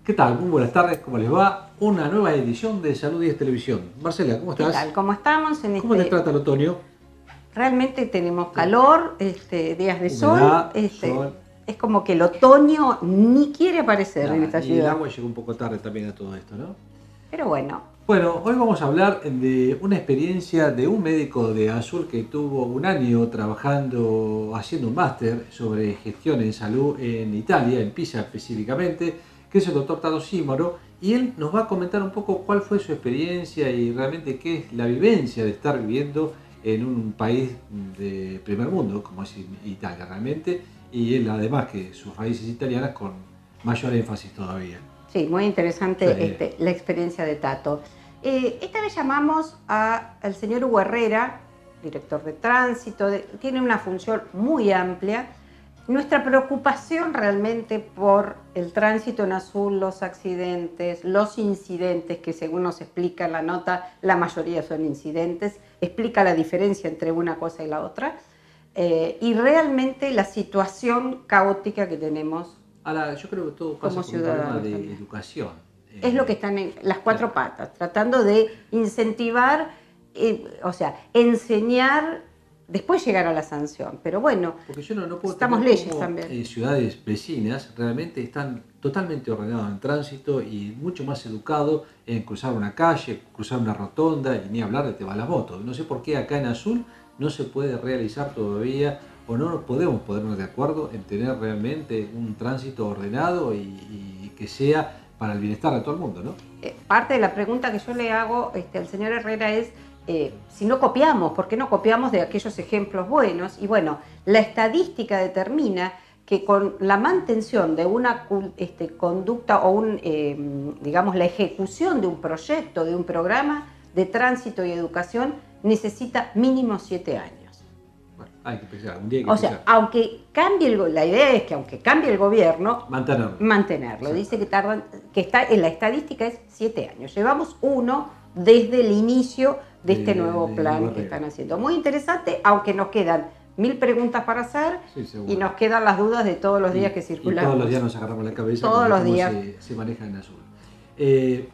¿Qué tal? Muy buenas tardes, ¿cómo les va? Una nueva edición de Salud 10 Televisión. Marcela, ¿cómo ¿Qué estás? tal? ¿Cómo estamos? ¿Cómo te trata el otoño? Realmente tenemos Sí. calor, días de sol, Humedad, sol. es como que el otoño ni quiere aparecer en Nada, esta y el ciudad. agua llegó un poco tarde también a todo esto, ¿no? Pero bueno, Bueno, hoy vamos a hablar de una experiencia de un médico de Azul que tuvo un año trabajando, haciendo un máster sobre gestión en salud en Italia, en Pisa específicamente, que es el doctor Tato Címaro, y él nos va a comentar un poco cuál fue su experiencia y realmente qué es la vivencia de estar viviendo en un país de primer mundo, como es Italia realmente, y él además que sus raíces italianas con mayor énfasis todavía. sí, muy interesante Sí. la experiencia de Tato. Esta vez llamamos al señor Hugo Herrera, director de tránsito, tiene una función muy amplia. Nuestra preocupación realmente por el tránsito en Azul, los accidentes, los incidentes, que según nos explica la nota, la mayoría son incidentes, explica la diferencia entre una cosa y la otra, y realmente la situación caótica que tenemos Ahora, yo creo que todo pasa como por un problema ciudadanos de también. educación. Es lo que están en las cuatro Claro, patas, tratando de incentivar, o sea, enseñar, después llegar a la sanción. Pero bueno, porque yo no puedo necesitamos entender leyes cómo también. ciudades vecinas realmente están totalmente ordenadas en tránsito y mucho más educados en cruzar una calle, cruzar una rotonda y ni hablar de te va la moto. No sé por qué acá en Azul no se puede realizar todavía o no nos podemos ponernos de acuerdo en tener realmente un tránsito ordenado y que sea para el bienestar de todo el mundo, ¿no? Parte de la pregunta que yo le hago al señor Herrera es si no copiamos, ¿por qué no copiamos de aquellos ejemplos buenos? Y bueno, la estadística determina que con la mantención de una conducta o digamos, la ejecución de un proyecto, de un programa de tránsito y educación, necesita mínimo 7 años. Bueno, hay que empezar, un día hay que O sea, empezar. aunque cambie la idea es que aunque cambie el gobierno, Mantenerlo. mantenerlo. Dice Exactamente. que está en la estadística es 7 años. Llevamos uno desde el inicio de este nuevo De Hugo plan que Herrera. están haciendo. Muy interesante, aunque nos quedan 1000 preguntas para hacer Sí, y seguro. nos quedan las dudas de todos los días que Y todos los días circulamos. nos agarramos la cabeza con Todos ver los cómo días. se maneja en Azul.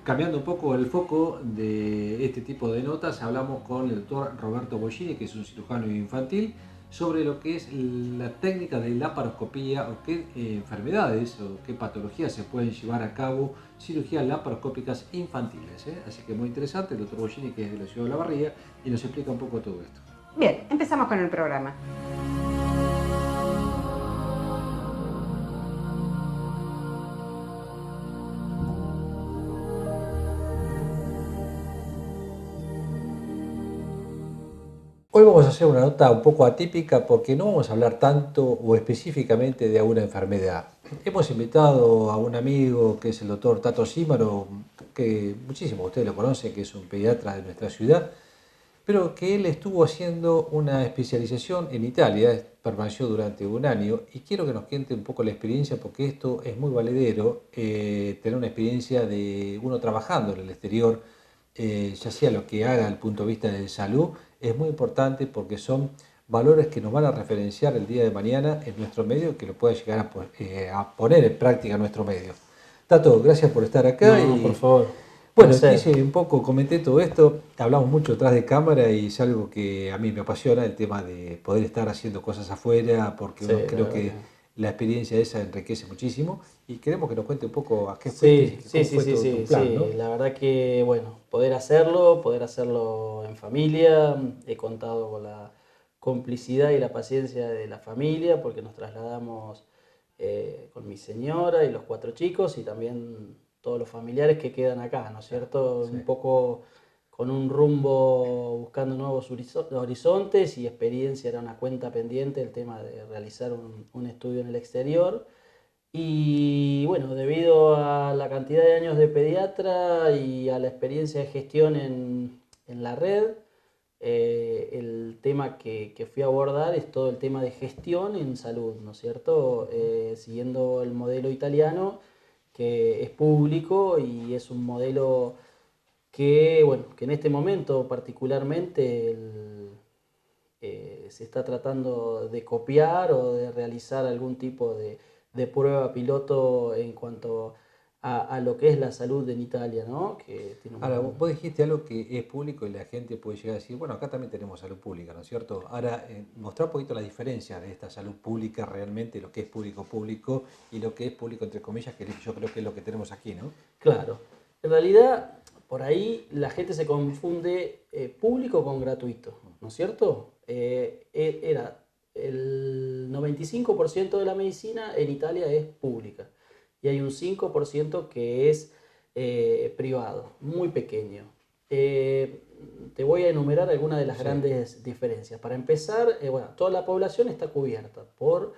Cambiando un poco el foco de este tipo de notas, hablamos con el doctor Roberto Bollini, que es un cirujano infantil, sobre lo que es la técnica de laparoscopía o qué enfermedades o qué patologías se pueden llevar a cabo cirugías laparoscópicas infantiles. Así que muy interesante, el doctor Bollini, que es de la ciudad de La Barriga, y nos explica un poco todo esto. Bien, empezamos con el programa. Hoy vamos a hacer una nota un poco atípica porque no vamos a hablar tanto o específicamente de alguna enfermedad. Hemos invitado a un amigo que es el doctor Tato Címaro, que muchísimos de ustedes lo conocen, que es un pediatra de nuestra ciudad, pero que él estuvo haciendo una especialización en Italia, permaneció durante un año y quiero que nos cuente un poco la experiencia porque esto es muy valedero, tener una experiencia de uno trabajando en el exterior, ya sea lo que haga desde el punto de vista de salud, es muy importante porque son valores que nos van a referenciar el día de mañana en nuestro medio y que lo pueda llegar a poner en práctica en nuestro medio. Tato, gracias por estar acá No, por y favor, bueno, placer. quise un poco, comenté todo esto, hablamos mucho detrás de cámara y es algo que a mí me apasiona, el tema de poder estar haciendo cosas afuera, porque Sí, uno la creo verdad que que... la experiencia esa enriquece muchísimo y queremos que nos cuente un poco a qué fuiste Sí, y sí, cómo sí, fue sí, todo tu sí, plan, ¿no? sí. La verdad que, bueno, poder hacerlo en familia. He contado con la complicidad y la paciencia de la familia porque nos trasladamos con mi señora y los 4 chicos y también todos los familiares que quedan acá, ¿no es Claro, cierto? sí. Un poco con un rumbo buscando nuevos horizontes y experiencia, era una cuenta pendiente el tema de realizar un estudio en el exterior. Y bueno, debido a la cantidad de años de pediatra y a la experiencia de gestión en la red, el tema que fui a abordar es todo el tema de gestión en salud, ¿no es cierto? Siguiendo el modelo italiano, que es público y es un modelo que, bueno, que en este momento particularmente se está tratando de copiar o de realizar algún tipo de prueba piloto en cuanto a lo que es la salud en Italia, ¿no? Que tiene Ahora, vos dijiste algo que es público y la gente puede llegar a decir, bueno, acá también tenemos salud pública, ¿no es cierto? Ahora, mostrar un poquito la diferencia de esta salud pública realmente, lo que es público y lo que es público entre comillas, que yo creo que es lo que tenemos aquí, ¿no? Claro. En realidad, por ahí la gente se confunde público con gratuito, ¿no es cierto? Era el 95% de la medicina en Italia es pública y hay un 5% que es privado, muy pequeño. Te voy a enumerar algunas de las grandes diferencias. Para empezar, bueno, toda la población está cubierta por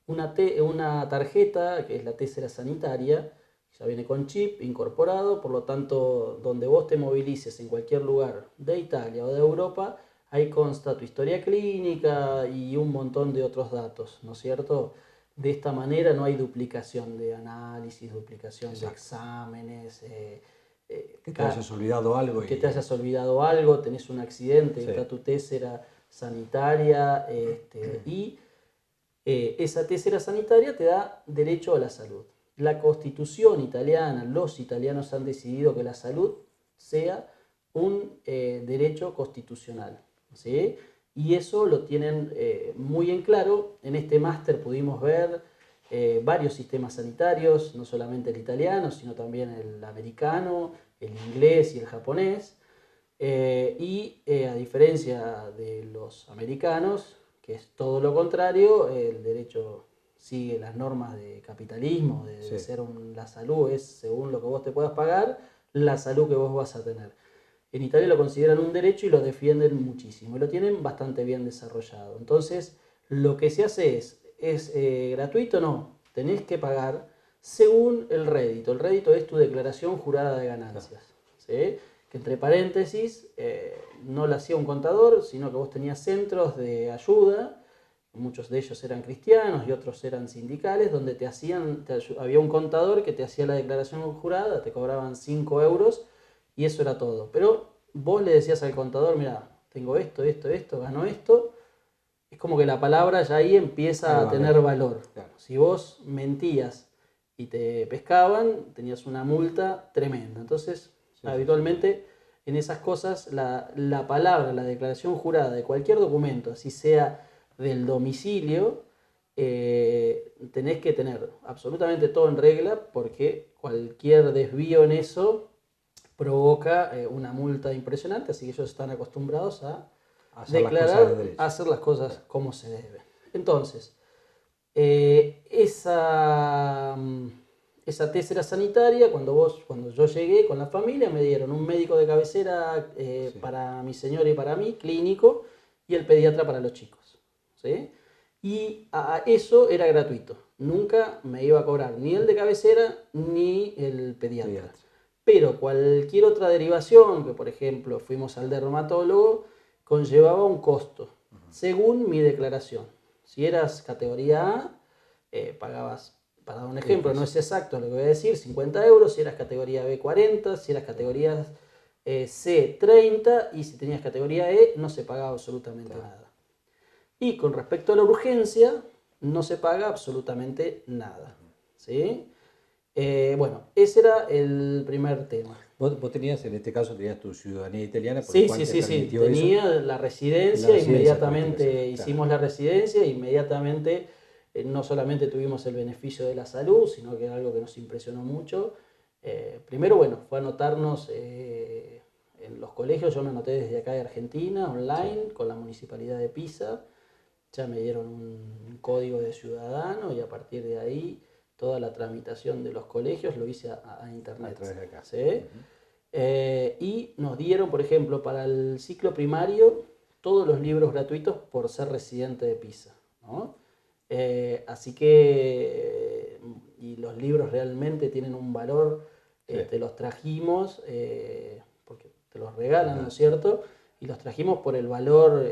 una tarjeta que es la tésera sanitaria. Ya viene con chip incorporado, por lo tanto, donde vos te movilices en cualquier lugar de Italia o de Europa, ahí consta tu historia clínica y un montón de otros datos, ¿no es cierto? De esta manera no hay duplicación de análisis, duplicación de exámenes. Que te hayas olvidado algo. Que te hayas olvidado algo, tenés un accidente, Sí. está tu tésera sanitaria y esa tésera sanitaria te da derecho a la salud. La Constitución italiana, los italianos han decidido que la salud sea un derecho constitucional, ¿sí? Y eso lo tienen muy en claro. En este máster pudimos ver varios sistemas sanitarios, no solamente el italiano, sino también el americano, el inglés y el japonés. A diferencia de los americanos, que es todo lo contrario, el derecho sigue las normas de capitalismo, de ser la salud es según lo que vos te puedas pagar, la salud que vos vas a tener. En Italia lo consideran un derecho y lo defienden muchísimo y lo tienen bastante bien desarrollado. Entonces, lo que se hace es gratuito, no, tenés que pagar según el rédito. El rédito es tu declaración jurada de ganancias, ¿sí? Que entre paréntesis no la hacía un contador, sino que vos tenías centros de ayuda. Muchos de ellos eran cristianos y otros eran sindicales, donde había un contador que te hacía la declaración jurada, te cobraban 5 euros y eso era todo. Pero vos le decías al contador, mira, tengo esto, gano esto. Es como que la palabra ya ahí empieza a tener valor. Claro. Si vos mentías y te pescaban, tenías una multa tremenda. Entonces, habitualmente en esas cosas la palabra, la declaración jurada de cualquier documento, así sea del domicilio, tenés que tener absolutamente todo en regla porque cualquier desvío en eso provoca una multa impresionante, así que ellos están acostumbrados a declarar, a hacer las cosas como se debe. Entonces, esa tésera sanitaria, cuando yo llegué con la familia, me dieron un médico de cabecera para mi señora y para mí, clínico, y el pediatra para los chicos. ¿Sí? Y eso era gratuito. Nunca me iba a cobrar ni el de cabecera ni el pediatra. Pero cualquier otra derivación, que por ejemplo fuimos al dermatólogo, conllevaba un costo, según mi declaración. Si eras categoría A, pagabas, para dar un ejemplo, no es exacto lo que voy a decir, 50 euros, si eras categoría B, 40, si eras categoría C, 30, y si tenías categoría E, no se pagaba absolutamente nada. Y con respecto a la urgencia, no se paga absolutamente nada, ¿sí? Bueno, ese era el primer tema. Vos tenías, en este caso, tenías tu ciudadanía italiana, por Sí, lo cual te permitió eso. Tenía la residencia, inmediatamente hicimos la residencia, inmediatamente no solamente tuvimos el beneficio de la salud, sino que era algo que nos impresionó mucho. Primero, bueno, fue anotarnos en los colegios. Yo me anoté desde acá de Argentina, online, con la Municipalidad de Pisa. Ya me dieron un código de ciudadano y a partir de ahí toda la tramitación de los colegios lo hice a internet. A través de acá. ¿Sí? Y nos dieron, por ejemplo, para el ciclo primario, todos los libros gratuitos por ser residente de Pisa, ¿no? Así que, y los libros realmente tienen un valor, te los trajimos, porque te los regalan, ¿no es cierto? Y los trajimos por el valor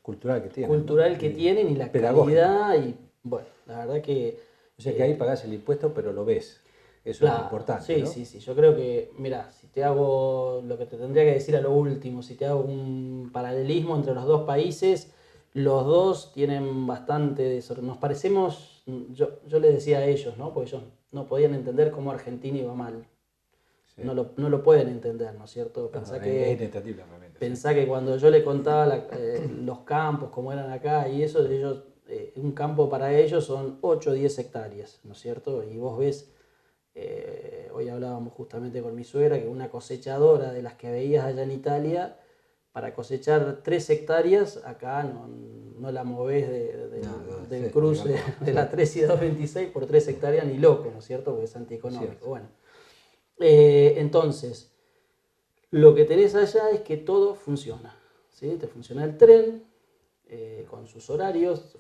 cultural que tienen, tienen y la calidad, y bueno, la verdad que... O sea que ahí pagás el impuesto, pero lo ves. Eso es lo importante, ¿no? Sí, yo creo que, mira, si te hago lo que te tendría que decir a lo último, si te hago un paralelismo entre los dos países, los dos tienen bastante nos parecemos, yo les decía a ellos, ¿no? Porque ellos no podían entender cómo Argentina iba mal. Sí. No lo pueden entender, ¿no es cierto? Pensá Es inentendible realmente. Pensá que cuando yo le contaba los campos, cómo eran acá y eso, ellos, un campo para ellos son 8 o 10 hectáreas, ¿no es cierto? Y vos ves, hoy hablábamos justamente con mi suegra, que una cosechadora de las que veías allá en Italia, para cosechar 3 hectáreas, acá no la movés del sí, cruce de la 3 y 226 por 3 hectáreas ni loco, ¿no es cierto? Porque es antieconómico. Cierto. Bueno, entonces, lo que tenés allá es que todo funciona, ¿sí? Te funciona el tren con sus horarios.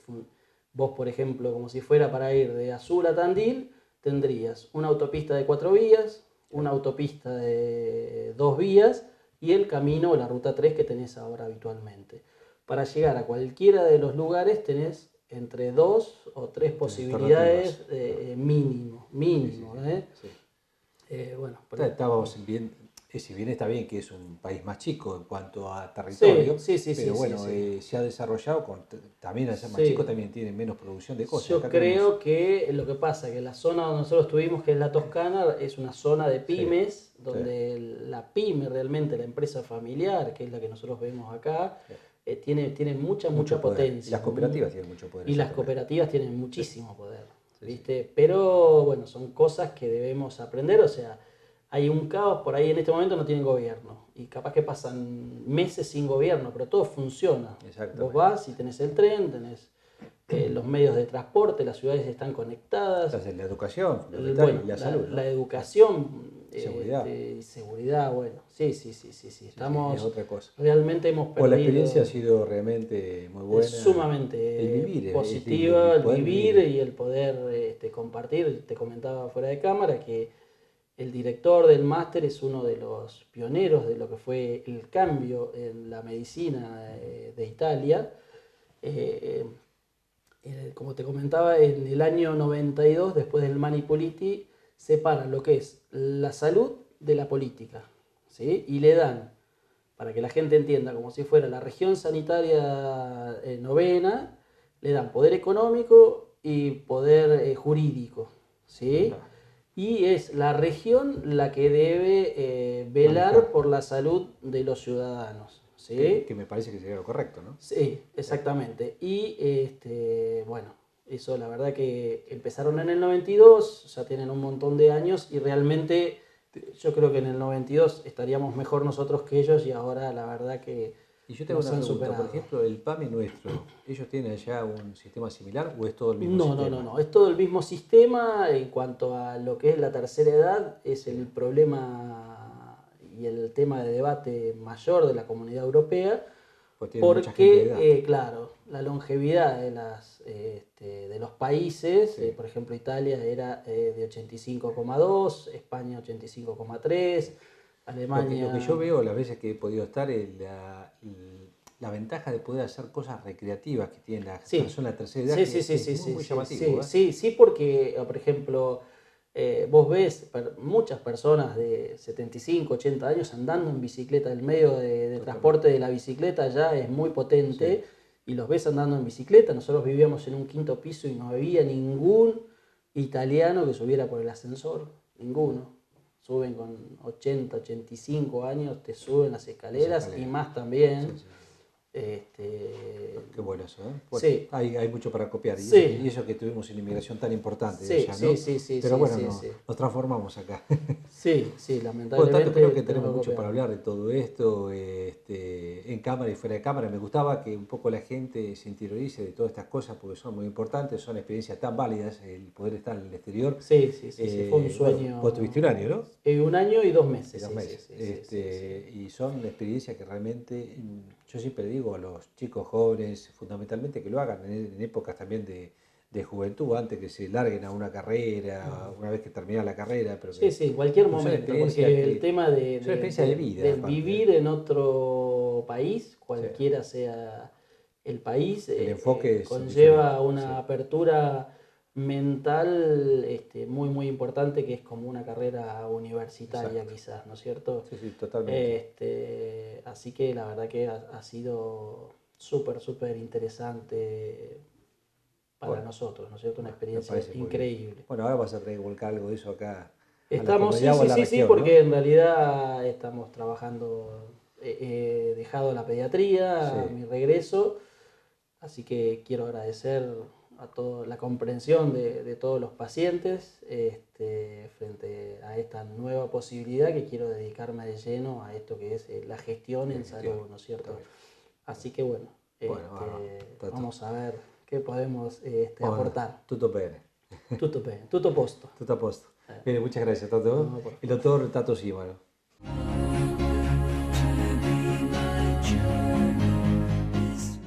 Vos, por ejemplo, como si fuera para ir de Azul a Tandil, tendrías una autopista de 4 vías, una autopista de 2 vías y el camino o la ruta 3 que tenés ahora habitualmente. Para llegar a cualquiera de los lugares tenés entre 2 o 3 posibilidades mínimo, Sí. Bueno, Estábamos bien, si bien está bien que es un país más chico en cuanto a territorio, pero bueno, se ha desarrollado, también al ser más chico también tiene menos producción de cosas. Yo Acá creo que lo que pasa es que la zona donde nosotros estuvimos, que es la Toscana, es una zona de pymes, donde la pyme realmente, la empresa familiar, que es la que nosotros vemos acá, tiene mucha potencia. Y las cooperativas tienen mucho poder. Y las cooperativas tienen muchísimo poder, ¿viste? Pero bueno, son cosas que debemos aprender, o sea, hay un caos por ahí en este momento, no tienen gobierno. Y capaz que pasan meses sin gobierno, pero todo funciona. Vos vas y tenés el tren, tenés los medios de transporte, las ciudades están conectadas. Entonces, la educación, Bueno, y la salud, ¿no? La educación, seguridad. bueno, sí. Estamos, es otra cosa. realmente hemos perdido. La experiencia ha sido realmente muy buena. Es sumamente el vivir, positiva, el vivir y el poder compartir. Te comentaba fuera de cámara que el director del máster es uno de los pioneros de lo que fue el cambio en la medicina de Italia. Como te comentaba, en el año 92, después del Manipuliti, separan lo que es la salud de la política, ¿sí? Y le dan, para que la gente entienda, como si fuera la región sanitaria novena, le dan poder económico y poder jurídico, ¿sí? Y es la región la que debe velar por la salud de los ciudadanos, ¿sí? Que me parece que sería lo correcto, ¿no? Sí, exactamente. Y bueno, eso la verdad que empezaron en el 92, ya tienen un montón de años y realmente yo creo que en el 92 estaríamos mejor nosotros que ellos y ahora la verdad que y yo tengo una pregunta, por ejemplo, el PAMI nuestro, ¿ellos tienen allá un sistema similar o es todo el mismo sistema? No, es todo el mismo sistema. En cuanto a lo que es la tercera edad, es el problema y el tema de debate mayor de la Comunidad Europea, porque, claro, la longevidad de los países, por ejemplo, Italia era de 85,2, España 85,3, Alemania... Lo que yo veo las veces que he podido estar es la ventaja de poder hacer cosas recreativas que tiene la persona de tercera edad, es muy llamativo. Sí, porque, por ejemplo, vos ves muchas personas de 75, 80 años andando en bicicleta, el medio de transporte de la bicicleta ya es muy potente, y los ves andando en bicicleta. Nosotros vivíamos en un 5.º piso y no había ningún italiano que subiera por el ascensor, ninguno. Suben con 80, 85 años, te suben las escaleras y más también. Qué bueno eso, ¿eh? Bueno, sí. Hay mucho para copiar. Y eso que tuvimos una inmigración tan importante de allá, ¿no? Pero bueno, nos transformamos acá. Sí, lamentablemente. Por lo tanto, creo que tenemos mucho para hablar de todo esto, en cámara y fuera de cámara. Me gustaba que un poco la gente se interiorice de todas estas cosas porque son muy importantes, son experiencias tan válidas, el poder estar en el exterior. Sí, fue un sueño. Bueno, vos tuviste un año, ¿no? 1 año y 2 meses. Y son experiencias que realmente, yo siempre digo a los chicos jóvenes, fundamentalmente que lo hagan en épocas también de juventud, antes que se larguen a una carrera, una vez que termina la carrera. Pero en cualquier momento, porque el tema de vida, de vivir en otro país, cualquiera sea el país, el enfoque conlleva una apertura mental muy importante, que es como una carrera universitaria. Quizás, ¿no es cierto? Sí, totalmente. Así que la verdad que ha sido súper interesante para Bueno, nosotros, ¿no es cierto? Una me experiencia parece muy bien. increíble. Bueno, ahora vas a tener que volcar algo de eso acá a la Estamos, sí, comunidad o a sí, la sí, sí, región, porque ¿no? en realidad estamos trabajando, he dejado la pediatría, a Sí, mi regreso, así que quiero agradecer a toda la comprensión de todos los pacientes frente a esta nueva posibilidad que quiero dedicarme de lleno a esto que es la gestión la en gestión. salud, ¿no es cierto? Está bien. Así que bueno, Bueno, bárbaro. Tato. vamos a ver qué podemos Bueno, aportar. tutto bene. Tutto bene, tutto posto. Tutto a posto. Bene, muchas gracias, Tato. No, por El favor. doctor Tato Símano.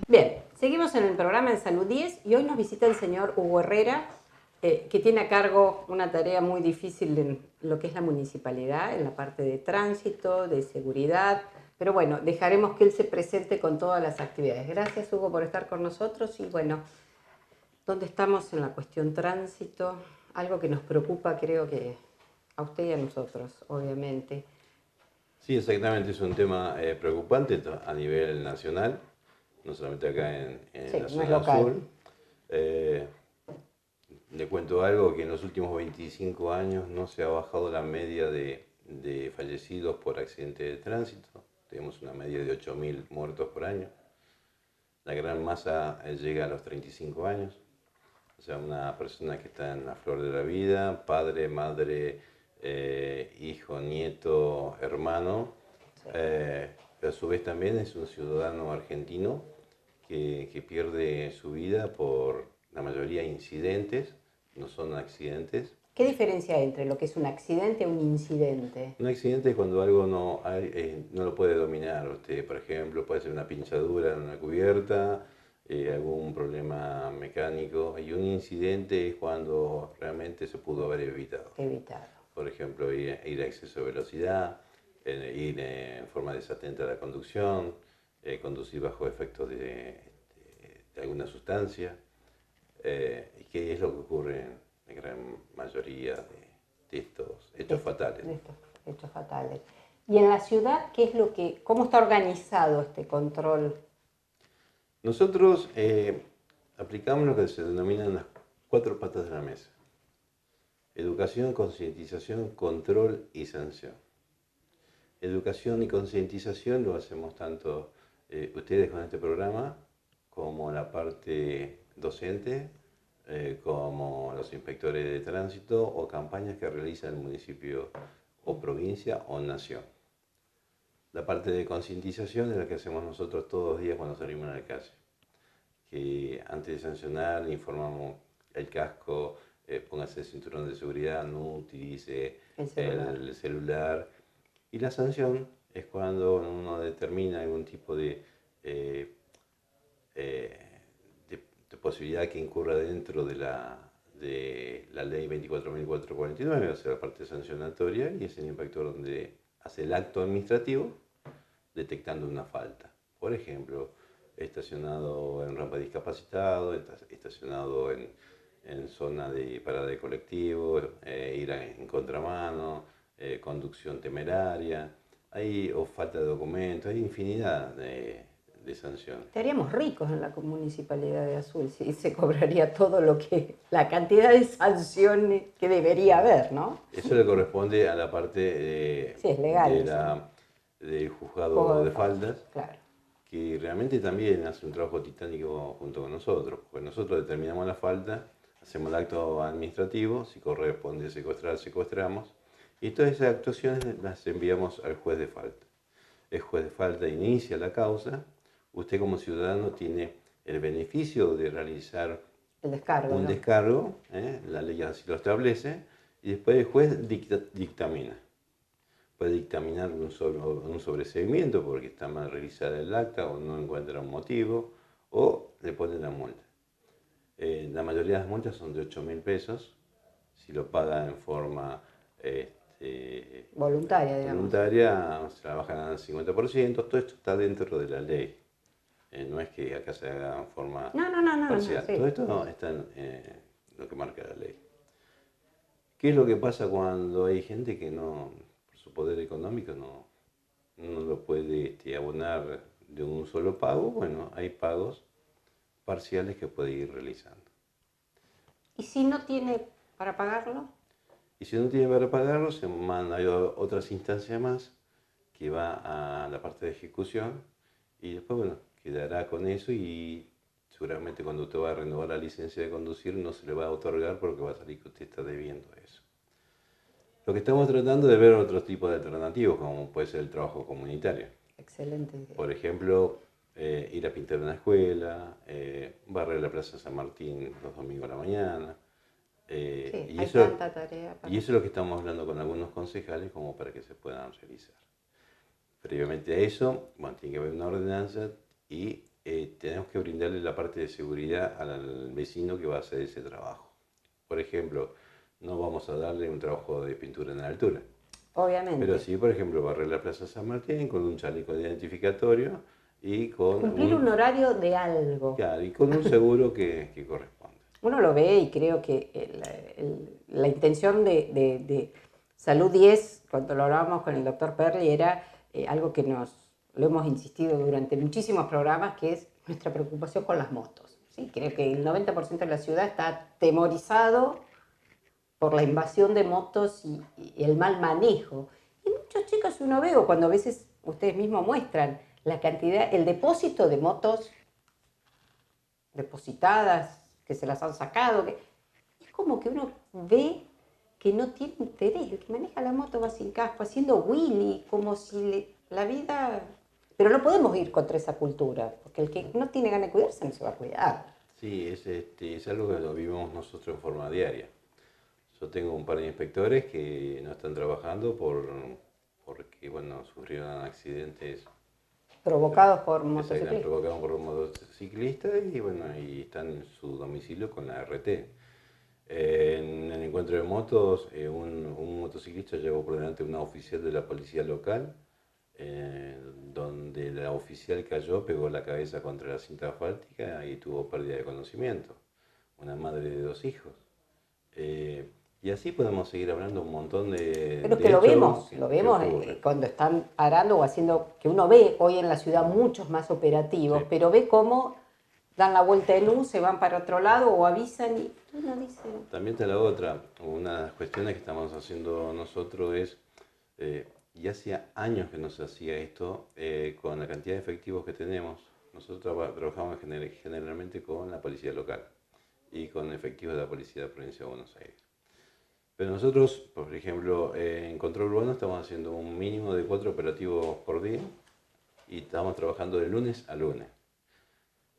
Bien, seguimos en el programa en Salud 10 y hoy nos visita el señor Hugo Herrera, que tiene a cargo una tarea muy difícil en lo que es la municipalidad, en la parte de tránsito, de seguridad, pero bueno, dejaremos que él se presente con todas las actividades. Gracias, Hugo, por estar con nosotros y bueno, ¿dónde estamos en la cuestión tránsito? Algo que nos preocupa, creo que a usted y a nosotros, obviamente. Sí, exactamente, es un tema preocupante a nivel nacional, no solamente acá Sí, en la no es zona local. sur. Eh, Le cuento algo, que en los últimos 25 años no se ha bajado la media de fallecidos por accidente de tránsito. Tenemos una media de 8.000 muertos por año. La gran masa llega a los 35 años. O sea, una persona que está en la flor de la vida, padre, madre, hijo, nieto, hermano, Sí. pero a su vez también es un ciudadano argentino que pierde su vida por la mayoría incidentes, no son accidentes. ¿Qué diferencia hay entre lo que es un accidente y un incidente? Un accidente es cuando algo no lo puede dominar. Usted, por ejemplo, puede ser una pinchadura en una cubierta, algún problema mecánico. Y un incidente es cuando realmente se pudo haber evitado. Evitado. Por ejemplo, ir a exceso de velocidad, ir en forma desatenta a la conducción, conducir bajo efectos de alguna sustancia. Y que es lo que ocurre en la gran mayoría de estos hechos fatales. De estos hechos fatales. Y en la ciudad, ¿cómo está organizado este control? Nosotros aplicamos lo que se denominan las 4 patas de la mesa: educación, concientización, control y sanción. Educación y concientización lo hacemos tanto ustedes con este programa, como la parte docente, como los inspectores de tránsito o campañas que realiza el municipio o provincia o nación. La parte de concientización es la que hacemos nosotros todos los días cuando salimos a la calle. Que antes de sancionar informamos el casco, póngase el cinturón de seguridad, no utilice el celular. Y la sanción es cuando uno determina algún tipo de posibilidad que incurra dentro de la ley 24.449, o sea, la parte sancionatoria, y es el inspector donde hace el acto administrativo detectando una falta. Por ejemplo, estacionado en rampa de discapacitado, estacionado en zona de parada de colectivo, ir en contramano, conducción temeraria, o falta de documentos, hay infinidad de sanciones. Estaríamos ricos en la municipalidad de Azul si se cobraría la cantidad de sanciones que debería haber, ¿no? Eso le corresponde a la parte Sí, es legal, del juzgado de faltas, claro. que realmente también hace un trabajo titánico junto con nosotros, porque nosotros determinamos la falta, hacemos el acto administrativo, si corresponde secuestrar, secuestramos, y todas esas actuaciones las enviamos al juez de falta. El juez de falta inicia la causa, usted como ciudadano tiene el beneficio de realizar El descargo, un ¿no? descargo, la ley así lo establece, y después el juez dictamina. Puede dictaminar un sobreseimiento porque está mal realizada el acta o no encuentra un motivo, o le pone la multa. La mayoría de las multas son de 8.000 pesos, si lo paga en forma Voluntaria, digamos. voluntaria, se la bajan al 50%, todo esto está dentro de la ley. No es que acá se haga en forma parcial. Sí. Todo esto está en lo que marca la ley. ¿Qué es lo que pasa cuando hay gente que no, por su poder económico, no lo puede abonar de un solo pago? Bueno, hay pagos parciales que puede ir realizando. ¿Y si no tiene para pagarlo? Y si no tiene para pagarlo, se manda a otras instancias más que va a la parte de ejecución y después, bueno, quedará con eso y seguramente cuando usted va a renovar la licencia de conducir no se le va a otorgar porque va a salir que usted está debiendo eso. Lo que estamos tratando de ver otros tipos de alternativas, como puede ser el trabajo comunitario. Excelente idea. Por ejemplo, ir a pintar una escuela, barrer la Plaza San Martín los domingos a la mañana. Sí, y hay eso, tanta tarea. y eso es lo que estamos hablando con algunos concejales como para que se puedan realizar. Previamente a eso, bueno, tiene que haber una ordenanza y tenemos que brindarle la parte de seguridad al vecino que va a hacer ese trabajo. Por ejemplo, no vamos a darle un trabajo de pintura en la altura. Obviamente. Pero sí, por ejemplo, barrer la Plaza San Martín con un chaleco identificatorio y con Cumplir un horario de algo. Claro, y con un seguro que corresponde. Uno lo ve y creo que la intención de Salud 10, cuando lo hablábamos con el doctor Perli, era algo que lo hemos insistido durante muchísimos programas, que es nuestra preocupación con las motos. ¿Sí? Creo que el 90% de la ciudad está atemorizado por la invasión de motos y el mal manejo. Y muchos chicos uno ve, o cuando a veces ustedes mismos muestran la cantidad, el depósito de motos depositadas, que se las han sacado, es como que uno ve que no tiene interés. El que maneja la moto va sin casco, haciendo wheelie, como si la vida... Pero no podemos ir contra esa cultura, porque el que no tiene ganas de cuidarse no se va a cuidar. Sí, es algo que lo vivimos nosotros en forma diaria. Yo tengo un par de inspectores que no están trabajando porque bueno, sufrieron accidentes Provocados por que se motociclistas. provocados por motociclistas y bueno, y están en su domicilio con la RT. En el encuentro de motos, un motociclista llevó por delante a una oficial de la policía local, donde la oficial cayó, pegó la cabeza contra la cinta asfáltica y tuvo pérdida de conocimiento. Una madre de 2 hijos. Y así podemos seguir hablando un montón de Pero es que hechos lo vemos ocurren. cuando están parando o haciendo, que uno ve hoy en la ciudad muchos más operativos, Sí. pero ve cómo dan la vuelta de luz, se van para otro lado o avisan y uno dice... También está la otra, una de las cuestiones que estamos haciendo nosotros es, y hacía años que no se hacía esto, con la cantidad de efectivos que tenemos, nosotros trabajamos generalmente con la policía local y con efectivos de la Policía de la Provincia de Buenos Aires. Pero nosotros, por ejemplo, en Control Urbano estamos haciendo un mínimo de 4 operativos por día y estamos trabajando de lunes a lunes.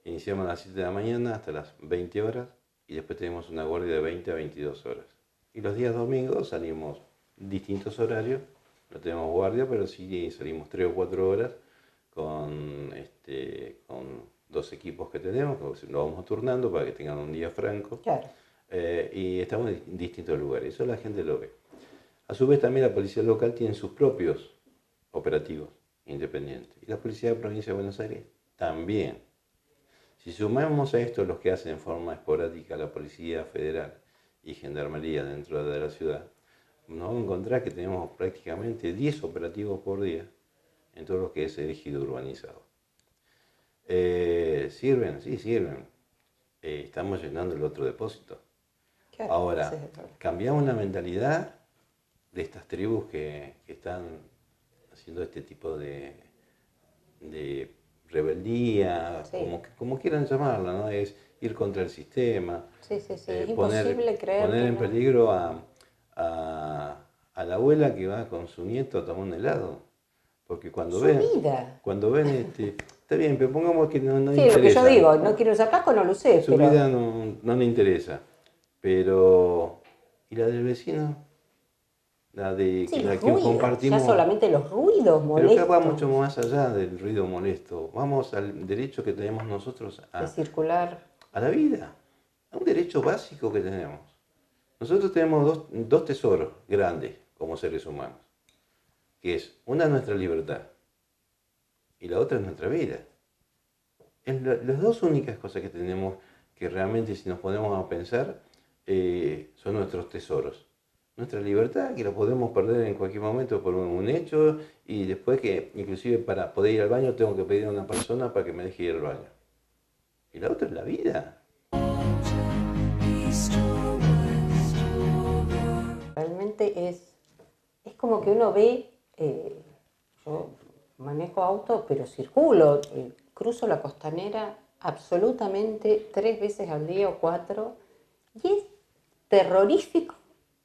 Iniciamos a las 7 de la mañana hasta las 20 horas y después tenemos una guardia de 20 a 22 horas. Y los días domingos salimos distintos horarios, no tenemos guardia, pero sí salimos 3 o 4 horas con 2 equipos que tenemos, que lo vamos turnando para que tengan un día franco. Claro. Y estamos en distintos lugares, eso la gente lo ve. A su vez también la policía local tiene sus propios operativos independientes y la policía de la provincia de Buenos Aires también. Si sumamos a esto los que hacen en forma esporádica la Policía Federal y Gendarmería dentro de la ciudad, nos vamos a encontrar que tenemos prácticamente 10 operativos por día en todo lo que es el ejido urbanizado. ¿Sirven? Sí, sirven. Estamos llenando el otro depósito. Claro, Ahora, cambiamos la mentalidad de estas tribus que están haciendo este tipo de rebeldía, Sí. como quieran llamarla, ¿no? Es ir contra el sistema, Sí, es poner imposible creer poner que en no. peligro a la abuela que va con su nieto a tomar un helado. Porque cuando Su ven, vida. está bien, pero pongamos que no Sí, interesa. lo que yo digo, no quiero usar casco, no lo usé, Su pero... vida no le interesa. Pero, ¿y la del vecino? La de Sí, la los que ruidos, compartimos. ya solamente los ruidos Pero molestos. acá va mucho más allá del ruido molesto. Vamos al derecho que tenemos nosotros De circular. a la vida, a un derecho básico que tenemos. Nosotros tenemos dos tesoros grandes como seres humanos, que es una nuestra libertad y la otra es nuestra vida. Es las dos únicas cosas que tenemos que realmente, si nos ponemos a pensar, son nuestros tesoros. Nuestra libertad, que la podemos perder en cualquier momento por un hecho, y después que inclusive para poder ir al baño tengo que pedir a una persona para que me deje ir al baño. Y la otra es la vida. Be strong. realmente es como que uno ve, yo manejo auto, pero circulo, cruzo la Costanera absolutamente 3 veces al día o 4, y es terrorífico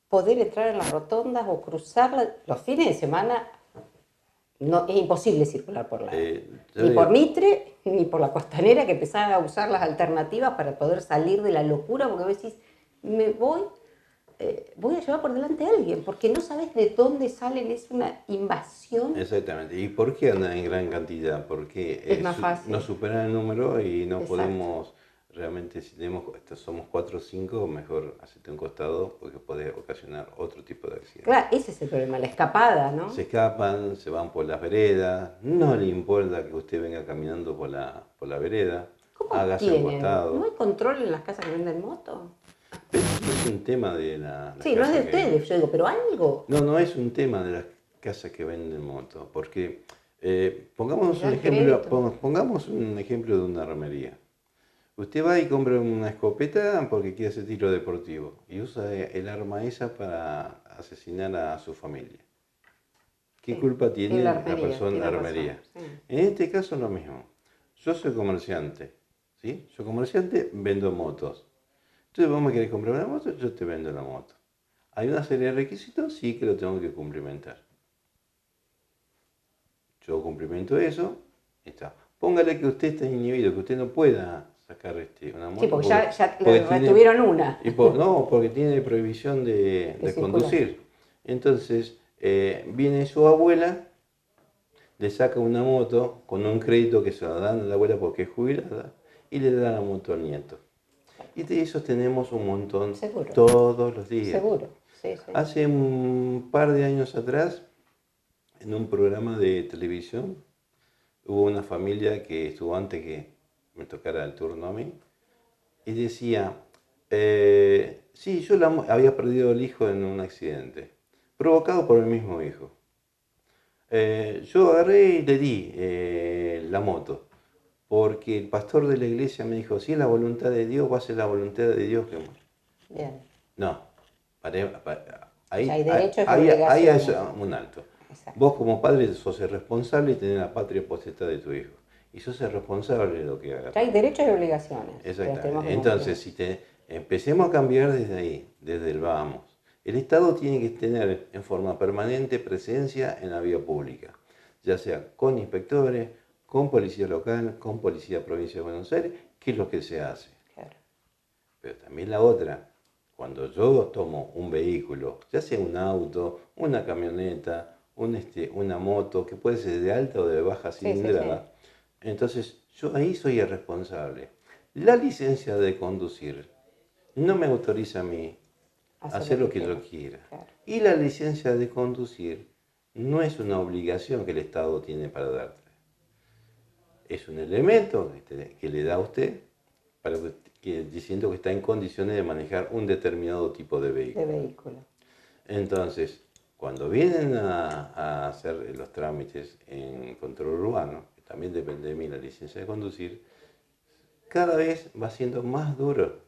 poder entrar en las rotondas o cruzarlas. Los fines de semana no, es imposible circular por ni por Mitre, ni por la Costanera, que empezás a usar las alternativas para poder salir de la locura, porque vos decís, voy a llevar por delante a alguien, porque no sabes de dónde salen, es una invasión. Exactamente. ¿Y por qué andan en gran cantidad? Porque Es más fácil. no superan el número y no Exacto. podemos, realmente si somos 4 o 5, mejor hacerte un costado porque puede ocasionar otro tipo de accidente. Claro, ese es el problema, la escapada, ¿no? Se escapan, se van por las veredas, no le importa que usted venga caminando por la vereda, ¿Cómo hágase un tienen? costado. ¿No hay control en las casas que venden moto? Pero no es un tema de la Sí, no es de ustedes, yo digo, pero algo. No es un tema de las casas que venden motos, porque pongamos Da un el ejemplo, crédito. pongamos un ejemplo de una armería. Usted va y compra una escopeta porque quiere hacer tiro deportivo y usa el arma esa para asesinar a su familia. ¿Qué Sí, culpa tiene la armería, persona de la tiene armería? razón, sí. En este caso lo mismo. Yo soy comerciante, ¿sí? Soy comerciante, vendo motos. Entonces vos me querés comprar una moto, yo te vendo la moto. ¿Hay una serie de requisitos? Sí, que lo tengo que cumplimentar. Yo cumplimento eso, está. Póngale que usted está inhibido, que usted no pueda sacar una moto. Sí, porque ya porque le retuvieron una. no, porque tiene prohibición de circular. conducir. Entonces, viene su abuela, le saca una moto con un crédito que se la dan a la abuela porque es jubilada y le da la moto al nieto. Y de esos tenemos un montón. Seguro. Todos los días. Seguro, sí, sí. Hace un par de años atrás, en un programa de televisión, hubo una familia que estuvo antes que me tocara el turno a mí, y decía, sí, yo había perdido el hijo en un accidente, provocado por el mismo hijo. Yo agarré y le di la moto, porque el pastor de la iglesia me dijo, si es la voluntad de Dios, va a ser la voluntad de Dios que muera. Bien. No, ahí hay derechos y hay obligaciones. un alto. Exacto. Vos como padre sos el responsable y tenés la patria potestad de tu hijo. Y sos el responsable de lo que hagas. Hay derechos y obligaciones. Exactamente. Entonces, empecemos a cambiar desde ahí, desde el vamos. El Estado tiene que tener en forma permanente presencia en la vía pública, ya sea con inspectores, con policía local, con policía provincia de Buenos Aires, que es lo que se hace. Claro. Pero también la otra, cuando yo tomo un vehículo, ya sea un auto, una camioneta, una moto, que puede ser de alta o de baja cilindrada, entonces yo ahí soy el responsable. La licencia de conducir no me autoriza a mí a hacer lo que yo quiera. Claro. Y la licencia de conducir no es una obligación que el Estado tiene para darte. Es un elemento que le da a usted para diciendo que está en condiciones de manejar un determinado tipo de vehículo. Entonces, cuando vienen a hacer los trámites en control urbano, que también depende de mí la licencia de conducir, cada vez va siendo más duro.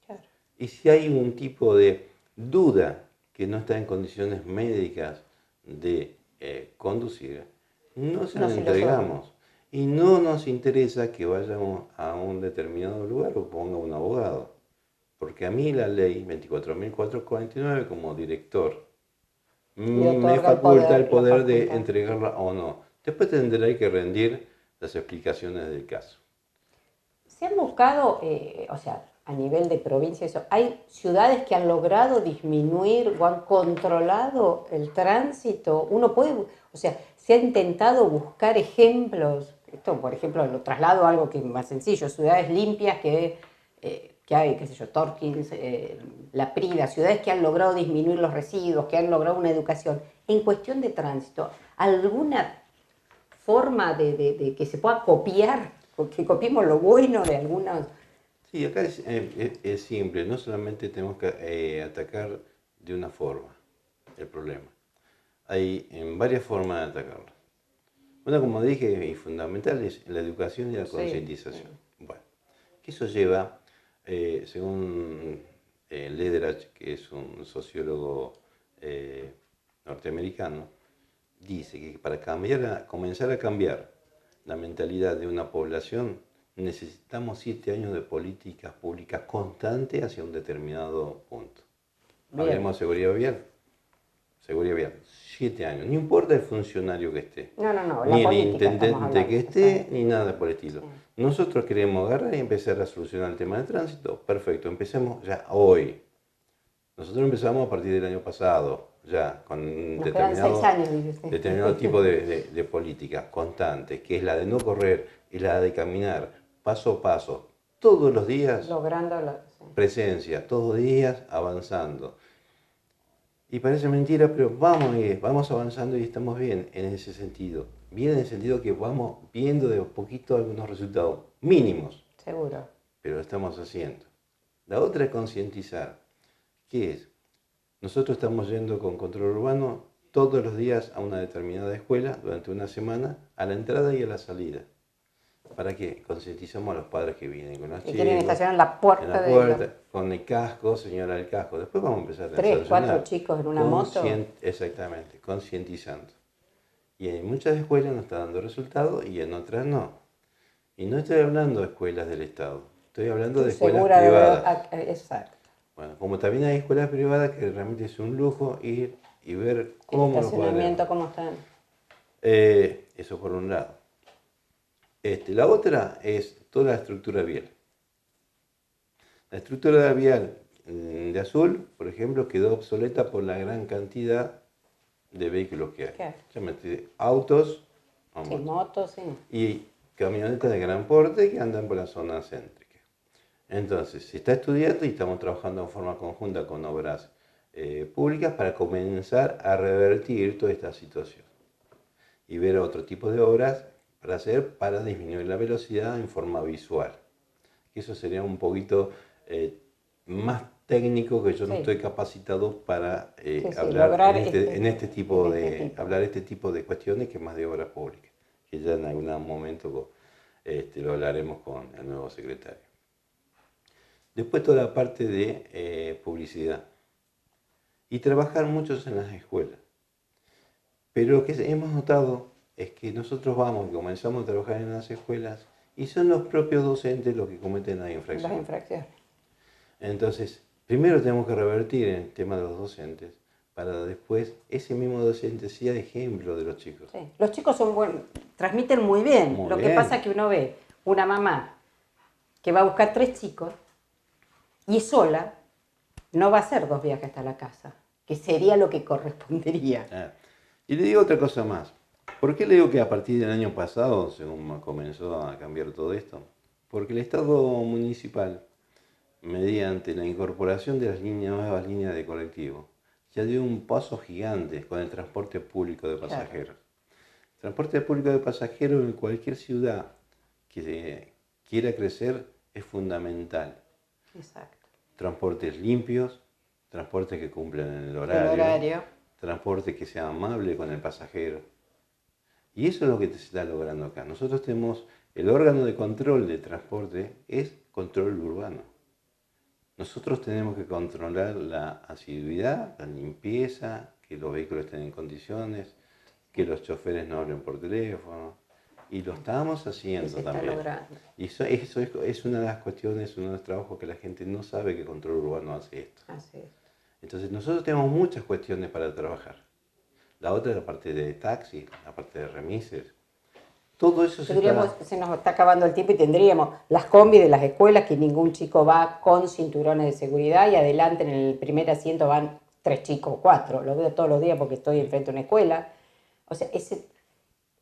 Claro. Y si hay un tipo de duda que no está en condiciones médicas de conducir, no se lo entregamos. Y no nos interesa que vayamos a un determinado lugar o ponga un abogado. Porque a mí la ley 24.449 como director me faculta el poder de entregarla o no. Después tendré que rendir las explicaciones del caso. ¿Se han buscado, a nivel de provincia, hay ciudades que han logrado disminuir o han controlado el tránsito? Uno puede, se ha intentado buscar ejemplos. Esto, por ejemplo, lo traslado a algo que es más sencillo, ciudades limpias que hay, qué sé yo, Torkins, La Prida, ciudades que han logrado disminuir los residuos, que han logrado una educación. En cuestión de tránsito, ¿alguna forma de que se pueda copiar, que copiemos lo bueno de algunas? Sí, acá es simple, no solamente tenemos que atacar de una forma el problema, hay varias formas de atacarlo. Una, como dije, y fundamental es la educación y la concientización. Sí. Bueno, que eso lleva, según Lederach, que es un sociólogo norteamericano, dice que para comenzar a cambiar la mentalidad de una población, necesitamos 7 años de políticas públicas constantes hacia un determinado punto. Bien. Hablemos de seguridad vial. Seguridad vial, 7 años. No importa el funcionario que esté. No, la Ni el política estamos intendente hablando, que esté, sí. ni nada por el estilo. Sí. Nosotros queremos agarrar y empezar a solucionar el tema del tránsito. Perfecto, empecemos ya hoy. Nosotros empezamos a partir del año pasado, ya con Nos quedan 6 años, dice usted. determinado tipo de política constante, que es la de no correr y la de caminar paso a paso, todos los días, Logrando sí. presencia, todos los días avanzando. Y parece mentira, pero vamos avanzando y estamos bien en ese sentido. Bien en el sentido que vamos viendo de a poquito algunos resultados mínimos. Seguro. Pero lo estamos haciendo. La otra es concientizar. ¿Qué es? Nosotros estamos yendo con control urbano todos los días a una determinada escuela durante una semana, a la entrada y a la salida. ¿Para qué? Concientizamos a los padres que vienen con los Y chicos. quieren estacionar en la puerta, con el casco, señora del casco. Después vamos a empezar a 3, 4 chicos en una moto. Exactamente, concientizando. Y en muchas escuelas nos está dando resultados y en otras no. Y no estoy hablando de escuelas del Estado, estoy hablando de escuelas privadas. Exacto. Bueno, como también hay escuelas privadas que realmente es un lujo ir y ver cómo el estacionamiento, cómo están. Eso por un lado. La otra es toda la estructura vial. La estructura vial de Azul, por ejemplo, quedó obsoleta por la gran cantidad de vehículos que hay. Claro. Llámate autos, Sí, motos, sí. y camionetas de gran porte que andan por la zona céntrica. Entonces, se está estudiando y estamos trabajando en forma conjunta con obras públicas para comenzar a revertir toda esta situación y ver otro tipo de obras para hacer para disminuir la velocidad en forma visual. Eso sería un poquito más técnico, que yo no estoy capacitado para hablar en este tipo de cuestiones, que más de obras públicas, que ya en algún momento lo hablaremos con el nuevo secretario. Después toda la parte de publicidad y trabajar muchos en las escuelas. Pero lo que hemos notado es que nosotros vamos y comenzamos a trabajar en las escuelas y son los propios docentes los que cometen las infracciones. Las infracciones. Entonces, primero tenemos que revertir en el tema de los docentes para después ese mismo docente sea ejemplo de los chicos. Sí. Los chicos son buenos, transmiten muy bien. Que pasa es que uno ve una mamá que va a buscar 3 chicos y es sola, no va a hacer 2 viajes hasta la casa, que sería lo que correspondería. Y le digo otra cosa más. ¿Por qué le digo que a partir del año pasado, según comenzó a cambiar todo esto? Porque el Estado municipal, mediante la incorporación de las nuevas líneas de colectivo, ya dio un paso gigante con el transporte público de pasajeros. Claro. El transporte público de pasajeros en cualquier ciudad que quiera crecer es fundamental. Exacto. Transportes limpios, transportes que cumplan el horario. Transporte que sea amable con el pasajero. Y eso es lo que se está logrando acá. Nosotros tenemos el órgano de control de transporte, es control urbano. Nosotros tenemos que controlar la asiduidad, la limpieza, que los vehículos estén en condiciones, que los choferes no hablen por teléfono. Y lo estamos haciendo también. Y eso es una de las cuestiones, uno de los trabajos que la gente no sabe, que control urbano hace esto. Así es. Entonces nosotros tenemos muchas cuestiones para trabajar. La otra es la parte de taxi, la parte de remises. Todo eso se nos está acabando el tiempo y tendríamos las combi de las escuelas, que ningún chico va con cinturones de seguridad y adelante en el primer asiento van 3 chicos o 4. Lo veo todos los días porque estoy enfrente de una escuela. O sea,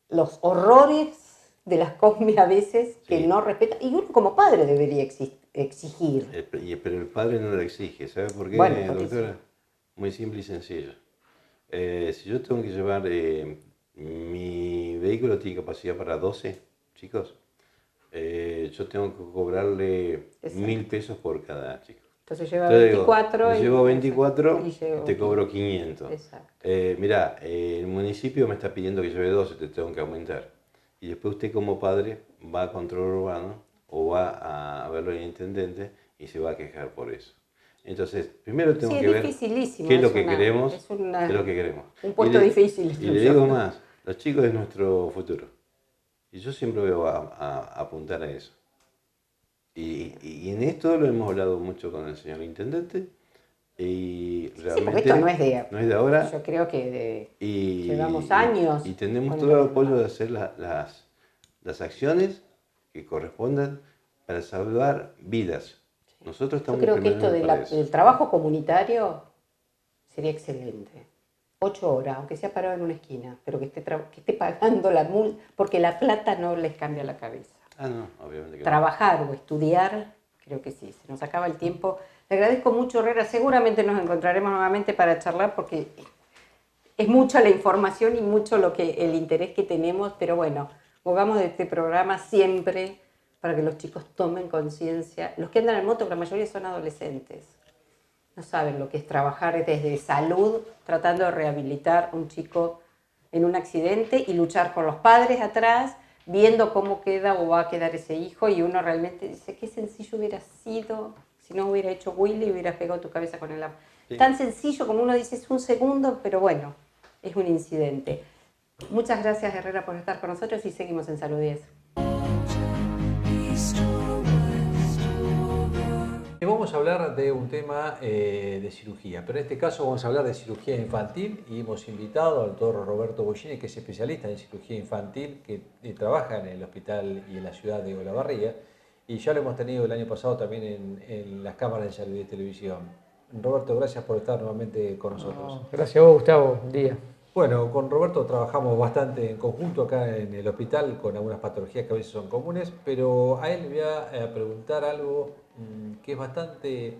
los horrores de las combi a veces que no respetan. Y uno como padre debería exigir. Pero el padre no lo exige. ¿Sabe por qué, doctora? Muy simple y sencillo. Si yo tengo que llevar, mi vehículo tiene capacidad para 12 chicos, yo tengo que cobrarle 1.000 pesos por cada chico. Entonces lleva 24. Llevo 24 y te cobro 500. Mirá, el municipio me está pidiendo que lleve 12, te tengo que aumentar. Y después usted como padre va a control urbano o va a verlo al intendente y se va a quejar por eso. Entonces, primero tengo Sí, que es ver dificilísimo. qué es lo es que una- queremos, es una- qué es lo que queremos. un puesto difícil. Y le digo más, los chicos es nuestro futuro. Y yo siempre voy a apuntar a eso. Y en esto lo hemos hablado mucho con el señor intendente. Y Sí, realmente porque esto no es de ahora. Yo creo que Y, llevamos años. y tenemos con todo el el apoyo programa. de hacer las acciones que correspondan para salvar vidas. Nosotros Yo estamos creo que esto preparando para eso. del trabajo comunitario sería excelente. 8 horas, aunque sea parado en una esquina, pero que esté pagando la multa, porque la plata no les cambia la cabeza. Ah, no, obviamente que no. Trabajar o estudiar, creo que sí, se nos acaba el tiempo. Le agradezco mucho, Herrera, seguramente nos encontraremos nuevamente para charlar porque es mucha la información y mucho el interés que tenemos, pero bueno, jugamos de este programa siempre para que los chicos tomen conciencia. Los que andan en moto, la mayoría son adolescentes. No saben lo que es trabajar desde salud, tratando de rehabilitar a un chico en un accidente y luchar con los padres atrás, viendo cómo queda o va a quedar ese hijo, y uno realmente dice, qué sencillo hubiera sido si no hubiera hecho Willy y hubieras pegado tu cabeza con el agua. Sí. Tan sencillo como uno dice, es un segundo, pero bueno, es un incidente. Muchas gracias, Herrera, por estar con nosotros y seguimos en Salud 10. Y vamos a hablar de un tema de cirugía, pero en este caso vamos a hablar de cirugía infantil y hemos invitado al doctor Roberto Bollini, que es especialista en cirugía infantil, que trabaja en el hospital y en la ciudad de Olavarría, y ya lo hemos tenido el año pasado también en las cámaras de Salud y de Televisión. Roberto, gracias por estar nuevamente con nosotros. Gracias a vos, Gustavo. Buen día. Bueno, con Roberto trabajamos bastante en conjunto acá en el hospital con algunas patologías que a veces son comunes, pero a él le voy a preguntar algo que es bastante,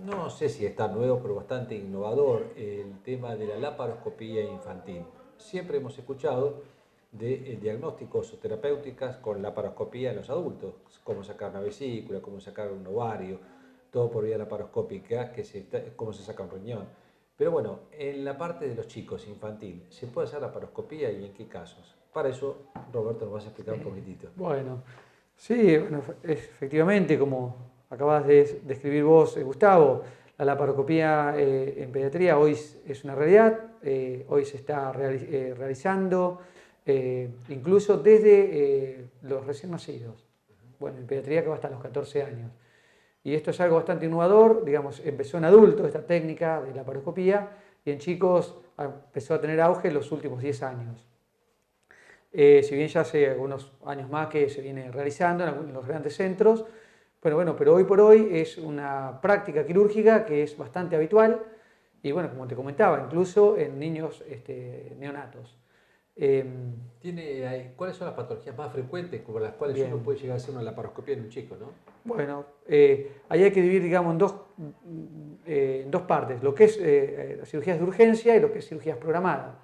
no sé si está nuevo, pero bastante innovador, el tema de la laparoscopía infantil. Siempre hemos escuchado de diagnósticos o terapéuticas con laparoscopía en los adultos, cómo sacar una vesícula, cómo sacar un ovario, todo por vía laparoscópica, cómo se saca un riñón. Pero bueno, en la parte de los chicos, infantil, ¿se puede hacer laparoscopía y en qué casos? Para eso, Roberto, nos vas a explicar un poquitito. Bueno, sí, bueno, efectivamente, como acabas de describir vos, Gustavo, la laparoscopía en pediatría hoy es una realidad, hoy se está realizando incluso desde los recién nacidos. Bueno, en pediatría que va hasta los 14 años. Y esto es algo bastante innovador, digamos, empezó en adultos esta técnica de laparoscopía y en chicos empezó a tener auge en los últimos 10 años. Si bien ya hace algunos años más que se viene realizando en los grandes centros, pero hoy por hoy es una práctica quirúrgica que es bastante habitual y bueno, como te comentaba, incluso en niños neonatos. ¿Cuáles son las patologías más frecuentes por las cuales Bien. uno puede llegar a hacer una laparoscopía en un chico, no? Bueno, ahí hay que dividir, digamos, en dos partes, lo que es las cirugías de urgencia y lo que es cirugías programadas.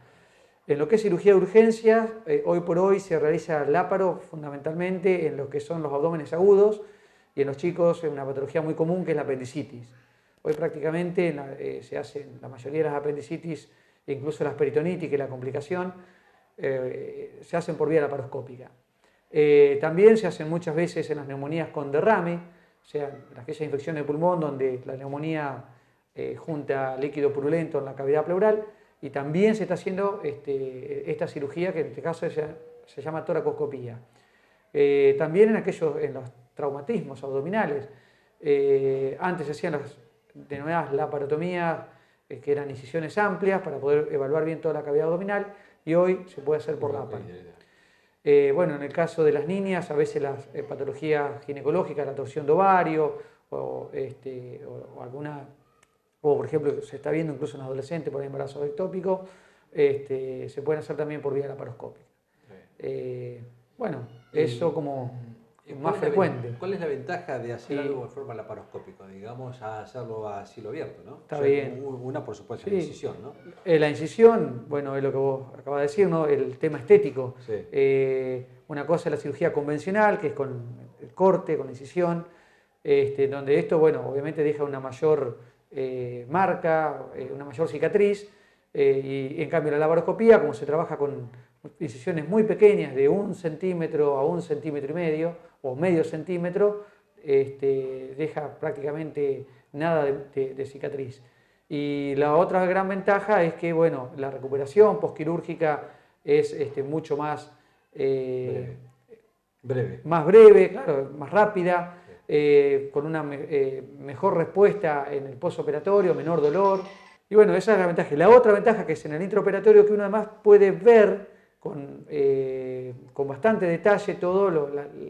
En lo que es cirugía de urgencia, hoy por hoy se realiza laparo fundamentalmente en lo que son los abdómenes agudos y en los chicos es una patología muy común que es la apendicitis. Hoy prácticamente se hacen la mayoría de las apendicitis, incluso las peritonitis, que es la complicación, se hacen por vía laparoscópica. También se hacen muchas veces en las neumonías con derrame, o sea, en aquella infección de pulmón donde la neumonía junta líquido purulento en la cavidad pleural, y también se está haciendo esta cirugía que en este caso se llama toracoscopía. También en los traumatismos abdominales, antes se hacían las denominadas laparotomías, que eran incisiones amplias para poder evaluar bien toda la cavidad abdominal, y hoy se puede hacer por láparo. Bueno, en el caso de las niñas, a veces las patologías ginecológicas, la torsión de ovario o alguna, o por ejemplo se está viendo incluso en adolescentes por embarazo ectópico, se pueden hacer también por vía laparoscópica. Bueno, eso como más frecuente. ¿Cuál es la ventaja de hacer Sí. algo de forma laparoscópica? Digamos, a hacerlo a cielo abierto, ¿no? Está bien. Una, por supuesto, Sí. la incisión, ¿no? La incisión, bueno, es lo que vos acabas de decir, ¿no? El tema estético. Sí. Una cosa es la cirugía convencional, que es con el corte, con la incisión, donde esto, bueno, obviamente deja una mayor marca, una mayor cicatriz, y en cambio la laparoscopía, como se trabaja con incisiones muy pequeñas, de 1 centímetro a 1,5 centímetros, o medio centímetro, deja prácticamente nada de cicatriz. Y la otra gran ventaja es que, bueno, la recuperación posquirúrgica es mucho más más breve, claro, más rápida, con una mejor respuesta en el postoperatorio, menor dolor. Y bueno, esa es la ventaja. Y la otra ventaja que es en el intraoperatorio, que uno además puede ver con bastante detalle todas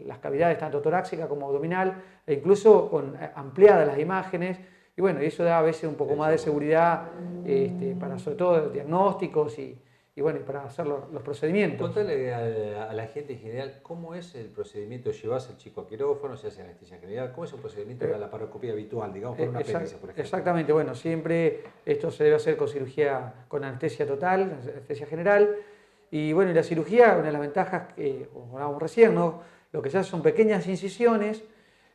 las cavidades, tanto torácica como abdominal, e incluso con ampliadas las imágenes. Y bueno, eso da a veces un poco más de seguridad para sobre todo diagnósticos y bueno, y para hacer los procedimientos. Contale a la gente en general cómo es el procedimiento. ¿Llevas el chico a quirófano, se hace anestesia general? ¿Cómo es el procedimiento de la laparoscopía habitual, digamos, por una apéndice, por ejemplo? Exactamente, bueno, siempre esto se debe hacer con cirugía, con anestesia total, anestesia general. Y bueno, y la cirugía, una de las ventajas que hablábamos recién, ¿no? Lo que se hace son pequeñas incisiones,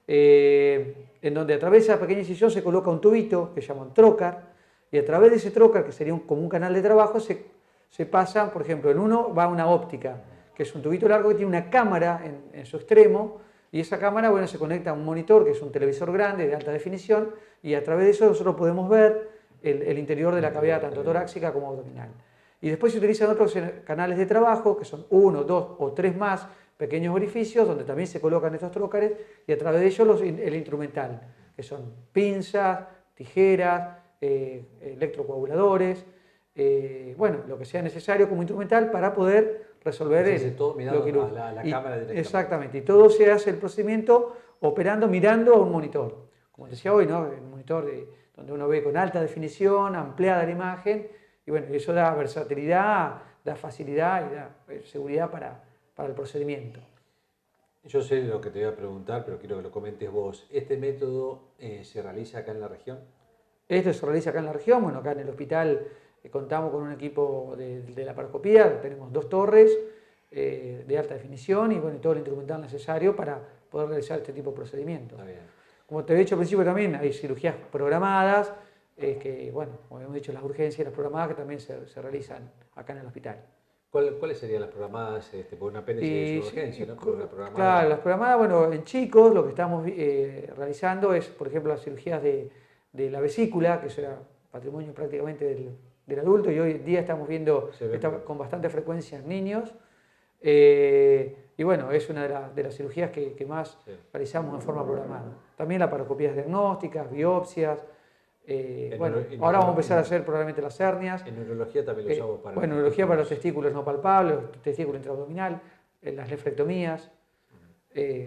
en donde a través de esa pequeña incisión se coloca un tubito que se llama un trocar, y a través de ese trocar, que sería como un canal de trabajo, se pasa, por ejemplo, en uno va una óptica, que es un tubito largo que tiene una cámara en su extremo, y esa cámara, bueno, se conecta a un monitor, que es un televisor grande de alta definición, y a través de eso nosotros podemos ver el interior de la cavidad, tanto torácica como abdominal. Y después se utilizan otros canales de trabajo, que son 1, 2 o 3 más pequeños orificios, donde también se colocan estos trócares, y a través de ellos el instrumental, que son pinzas, tijeras, electrocoaguladores, bueno, lo que sea necesario como instrumental para poder resolver todo mirando a la cámara directamente. Exactamente, y todo se hace el procedimiento operando, mirando a un monitor. Como decía hoy, ¿no? El monitor donde uno ve con alta definición, ampliada la imagen, y bueno, eso da versatilidad, da facilidad y da seguridad para el procedimiento. Yo sé lo que te voy a preguntar, pero quiero que lo comentes vos. ¿Este método se realiza acá en la región? Esto se realiza acá en la región, bueno, acá en el hospital contamos con un equipo de laparoscopía, tenemos 2 torres de alta definición y bueno, todo el instrumental necesario para poder realizar este tipo de procedimientos. Está bien. Como te he dicho al principio también, hay cirugías programadas, que bueno, como hemos dicho, las urgencias y las programadas que también se realizan acá en el hospital. ¿Cuáles serían las programadas por una apéndice de urgencia? ¿No? Claro, las programadas, bueno, en chicos lo que estamos realizando es, por ejemplo, las cirugías de la vesícula, que eso era patrimonio prácticamente del adulto, y hoy en día estamos viendo con bastante frecuencia en niños. Y bueno, es una de las cirugías que más realizamos en forma programada. También laparoscopías diagnósticas, biopsias. Bueno, ahora vamos a empezar a hacer probablemente las hernias. En neurología también lo usamos para... Bueno, neurología para los testículos no palpables, los testículos intraabdominal, las nefrectomías.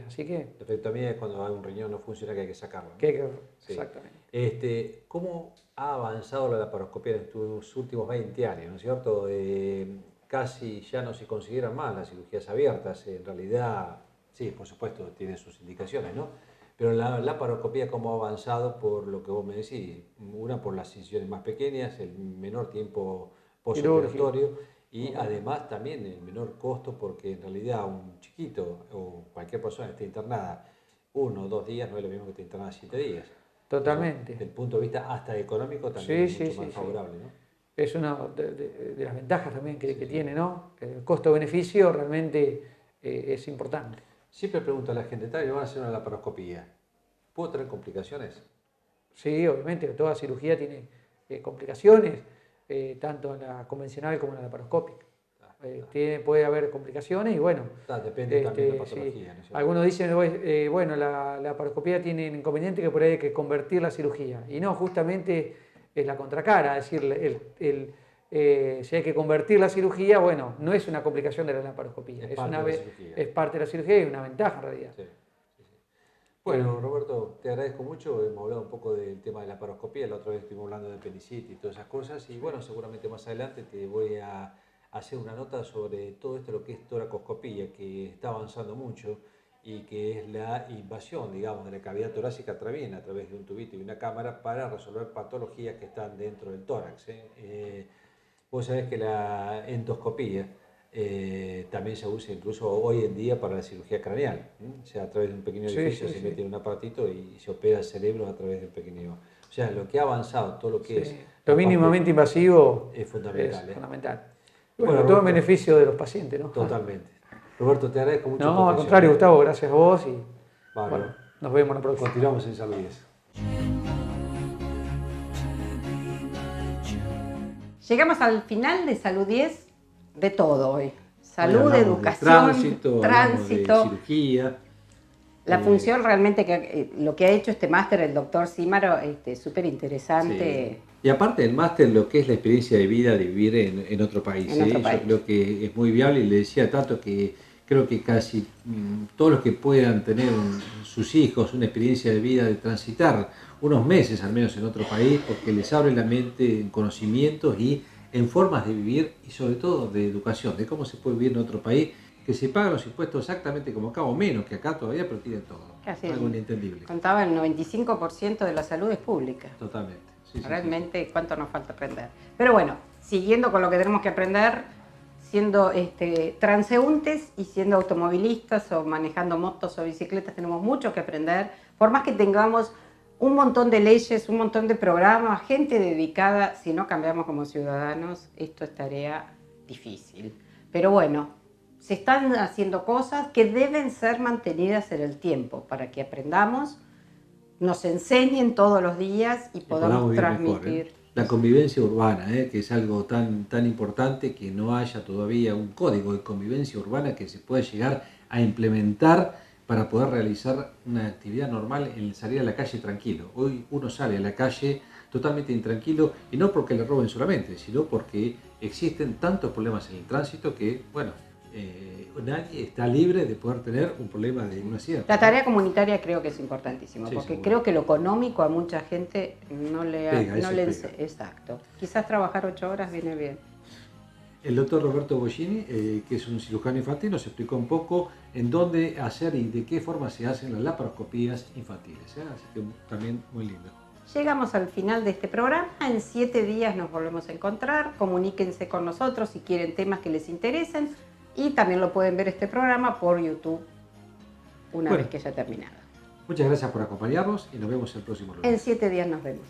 Así que... La nefrectomía es cuando un riñón no funciona, que hay que sacarlo, ¿no? Sí. Exactamente. ¿Cómo ha avanzado la laparoscopía en tus últimos 20 años, ¿no es cierto? Casi ya no se consideran más las cirugías abiertas. En realidad, sí, por supuesto, tiene sus indicaciones, ¿no? Pero la laparoscopía, ¿cómo ha avanzado? Por lo que vos me decís, una por las incisiones más pequeñas, el menor tiempo postoperatorio y además también el menor costo, porque en realidad un chiquito o cualquier persona que esté internada 1 o 2 días no es lo mismo que esté internada 7 días. Totalmente. Desde el punto de vista hasta económico también es mucho más favorable, ¿no? Es una de las ventajas también que tiene, ¿no? El costo-beneficio realmente es importante. Siempre pregunto a la gente, ¿le van a hacer una laparoscopía? ¿Puedo tener complicaciones? Sí, obviamente, toda cirugía tiene complicaciones, tanto en la convencional como en la laparoscópica. Puede haber complicaciones y bueno... Depende también de la patología, ¿no? Algunos dicen, bueno, la laparoscopía tiene el inconveniente que por ahí hay que convertir la cirugía. Y no, justamente es la contracara, es decir, si hay que convertir la cirugía, bueno, no es una complicación de la laparoscopía, es parte de la cirugía y una ventaja en realidad. Sí. Bueno, Roberto, te agradezco mucho. Hemos hablado un poco del tema de la laparoscopía, la otra vez estuvimos hablando de apendicitis y todas esas cosas, y bueno, seguramente más adelante te voy a hacer una nota sobre todo esto, lo que es toracoscopía, que está avanzando mucho y que es la invasión, digamos, de la cavidad torácica también a través de un tubito y una cámara para resolver patologías que están dentro del tórax. Vos sabés que la endoscopía también se usa incluso hoy en día para la cirugía craneal. O sea, a través de un pequeño orificio se mete en un aparatito y se opera el cerebro a través de un pequeño... O sea, lo que ha avanzado, todo lo que es... Lo mínimamente invasivo es fundamental. Bueno, todo en beneficio de los pacientes, ¿no? Totalmente. Roberto, te agradezco mucho. No, al contrario, Gustavo, gracias a vos. Bueno, Nos vemos la próxima. Continuamos en Salud 10. Llegamos al final de Salud 10 de todo hoy. Hoy Salud, hablamos de educación, hablamos tránsito. de cirugía. La función realmente que lo que ha hecho este máster el doctor Címaro, súper interesante. Sí. Y aparte del máster, lo que es la experiencia de vida de vivir en otro país. En otro país. Yo creo que es muy viable y le decía tanto que creo que casi todos los que puedan tener sus hijos una experiencia de vida, de transitar unos meses al menos en otro país, porque les abre la mente en conocimientos y en formas de vivir y sobre todo de educación, de cómo se puede vivir en otro país, que se pagan los impuestos exactamente como acá o menos que acá todavía, pero tienen todo. Casi Algo inentendible. Contaba el 95% de la salud es pública. Totalmente. Sí, Realmente, ¿cuánto nos falta aprender? Pero bueno, siguiendo con lo que tenemos que aprender, siendo transeúntes y siendo automovilistas o manejando motos o bicicletas, tenemos mucho que aprender. Por más que tengamos un montón de leyes, un montón de programas, gente dedicada, si no cambiamos como ciudadanos, esto es tarea difícil. Pero bueno, se están haciendo cosas que deben ser mantenidas en el tiempo para que aprendamos, nos enseñen todos los días y podamos transmitir. Mejor, La convivencia urbana, que es algo tan importante, que no haya todavía un código de convivencia urbana que se pueda llegar a implementar para poder realizar una actividad normal, el salir a la calle tranquilo. Hoy uno sale a la calle totalmente intranquilo, y no porque le roben solamente, sino porque existen tantos problemas en el tránsito que, bueno, nadie está libre de poder tener un problema de un accidente. La tarea comunitaria creo que es importantísima, Sí, porque seguro. creo que lo económico a mucha gente no le... Pega, no eso le pega. Exacto. Quizás trabajar 8 horas viene bien. El doctor Roberto Bollini, que es un cirujano infantil, nos explicó un poco en dónde hacer y de qué forma se hacen las laparoscopías infantiles. Así que también muy lindo. Llegamos al final de este programa. En 7 días nos volvemos a encontrar. Comuníquense con nosotros si quieren temas que les interesen. Y también lo pueden ver este programa por YouTube una vez que haya terminado. Muchas gracias por acompañarnos y nos vemos el próximo lunes. En 7 días nos vemos.